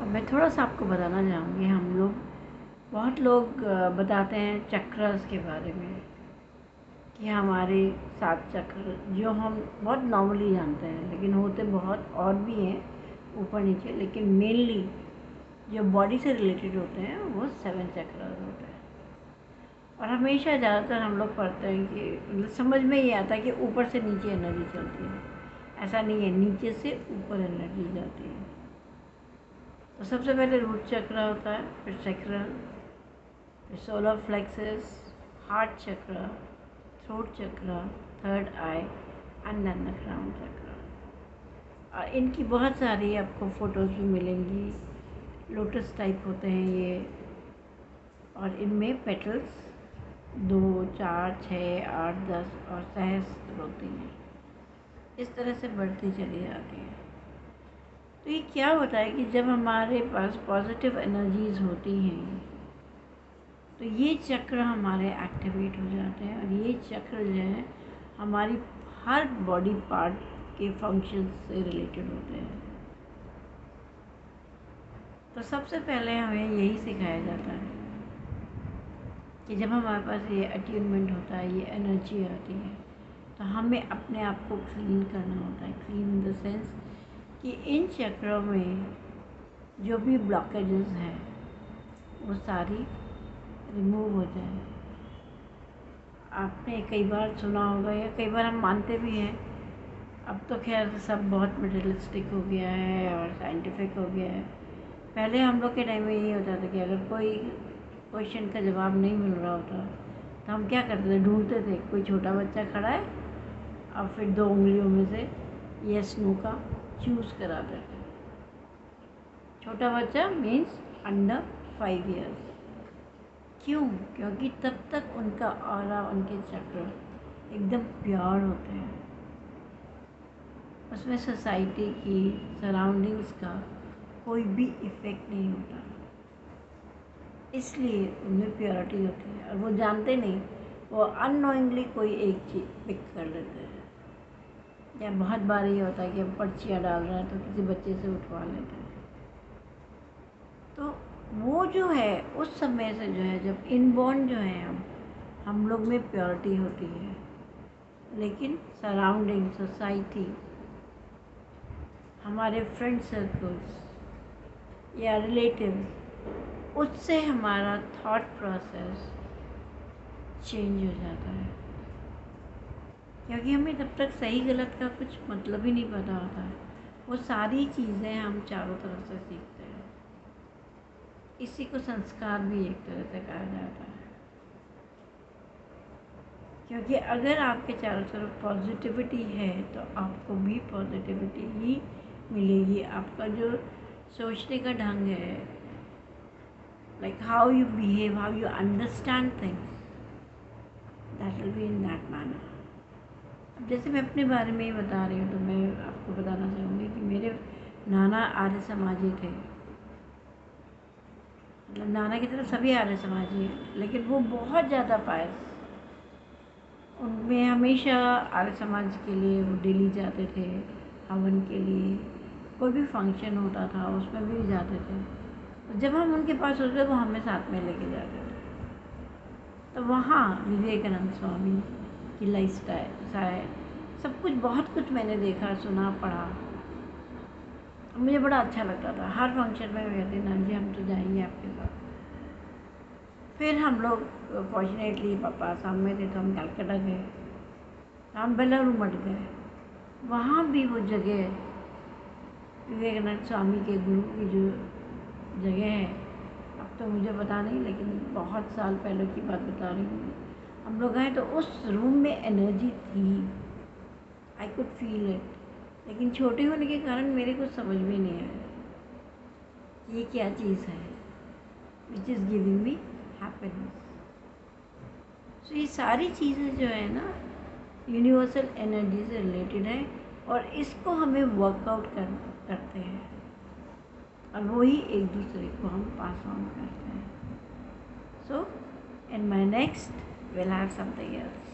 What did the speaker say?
मैं थोड़ा सा आपको बताना चाहूँगी। हम लोग बहुत लोग बताते हैं चक्रस के बारे में कि हमारे 7 चक्र जो हम बहुत नॉर्मली जानते हैं, लेकिन होते बहुत और भी हैं ऊपर नीचे, लेकिन मेनली जो बॉडी से रिलेटेड होते हैं वो 7 चक्रस होते हैं। और हमेशा ज़्यादातर हम लोग पढ़ते हैं कि मतलब समझ में ये आता है कि ऊपर से नीचे एनर्जी चलती है। ऐसा नहीं है, नीचे से ऊपर एनर्जी जाती है। तो सबसे पहले रूट चक्र होता है, फिर सैक्रल, फिर solar plexus, heart chakra, throat chakra, third eye and then the crown chakra. और इनकी बहुत सारी आपको फोटोज़ भी मिलेंगी। लोटस टाइप होते हैं ये, और इनमें पेटल्स 2, 4, 6, 8, 10 और सहस्त्र होती हैं। इस तरह से बढ़ती चली जाती है। तो ये क्या होता है कि जब हमारे पास पॉजिटिव एनर्जीज़ होती हैं तो ये चक्र हमारे एक्टिवेट हो जाते हैं, और ये चक्र जो है हमारी हर बॉडी पार्ट के फंक्शन से रिलेटेड होते हैं। तो सबसे पहले हमें यही सिखाया जाता है कि जब हमारे पास ये अट्यूनमेंट होता है, ये एनर्जी आती है, तो हमें अपने आप को क्लीन करना होता है। क्लीन इन द सेंस कि इन चक्रों में जो भी ब्लॉकेजेस हैं वो सारी रिमूव हो जाए। आपने कई बार सुना होगा या कई बार हम मानते भी हैं, अब तो खैर सब बहुत मटेरियलिस्टिक हो गया है और साइंटिफिक हो गया है। पहले हम लोग के टाइम में यही होता था कि अगर कोई क्वेश्चन का जवाब नहीं मिल रहा होता तो हम क्या करते थे, ढूंढते थे। कोई छोटा बच्चा खड़ा है और फिर 2 उंगलियों में से यस नो का चूज़ कराते थे। छोटा बच्चा मीन्स अंडर 5 ईयर्स। क्यों? क्योंकि तब तक उनका ऑरा, उनके चक्र एकदम प्योर होते हैं। उसमें सोसाइटी की, सराउंडिंग्स का कोई भी इफ़ेक्ट नहीं होता, इसलिए उनमें प्योरिटी होती है। और वो जानते नहीं, वो अननोइंगली कोई एक चीज़ पिक कर लेते हैं। या बहुत बार ये होता है कि हम पर्चियाँ डाल रहे हैं तो किसी बच्चे से उठवा लेते हैं। तो वो जो है उस समय से जो है, जब इनबॉर्न जो है हम लोग में प्योरिटी होती है, लेकिन सराउंडिंग, सोसाइटी, हमारे फ्रेंड सर्कल्स या रिलेटिव्स, उससे हमारा थॉट प्रोसेस चेंज हो जाता है। क्योंकि हमें तब तक सही गलत का कुछ मतलब ही नहीं पता होता है। वो सारी चीज़ें हम चारों तरफ से सीखते हैं। इसी को संस्कार भी एक तरह से कहा जाता है। क्योंकि अगर आपके चारों तरफ पॉजिटिविटी है तो आपको भी पॉजिटिविटी ही मिलेगी। आपका जो सोचने का ढंग है, like how you behave, how you understand things, that will be in that manner. अब जैसे मैं अपने बारे में ही बता रही हूँ, तो मैं आपको बताना चाहूँगी कि मेरे नाना आर्य समाजी थे। मतलब नाना की तरफ सभी आर्य समाजी हैं, लेकिन वो बहुत ज़्यादा पायस। उनमें हमेशा आर्य समाज के लिए वो डेली जाते थे हवन के लिए। कोई भी फंक्शन होता था उसमें भी जाते थे। तो जब हम उनके पास होते वो हमें साथ में लेके जाते थे। तो वहाँ विवेकानंद स्वामी की लाइफ स्टाइल, सब कुछ, बहुत कुछ मैंने देखा, सुना, पढ़ा। मुझे बड़ा अच्छा लगता था। हर फंक्शन में कहते नानी जी हम तो जाएंगे आपके साथ। फिर हम लोग फॉर्चुनेटली पापा साथ में थे तो हम कलकत्ता गए, हम बेलारू मठ गए। वहाँ भी वो जगह विवेकानंद स्वामी के गुरु की जो जगह है, अब तो मुझे पता नहीं, लेकिन बहुत साल पहले की बात बता रही हूँ। हम लोग गए तो उस रूम में एनर्जी थी, आई कुड फील इट। लेकिन छोटे होने के कारण मेरे कुछ समझ में नहीं आया ये क्या चीज़ है which is giving me happiness. So ये सारी चीज़ें जो है ना यूनिवर्सल एनर्जी से रिलेटेड है, और इसको हमें वर्कआउट करते हैं, और वही एक दूसरे को हम पास ऑन करते हैं। So in my next will have something else.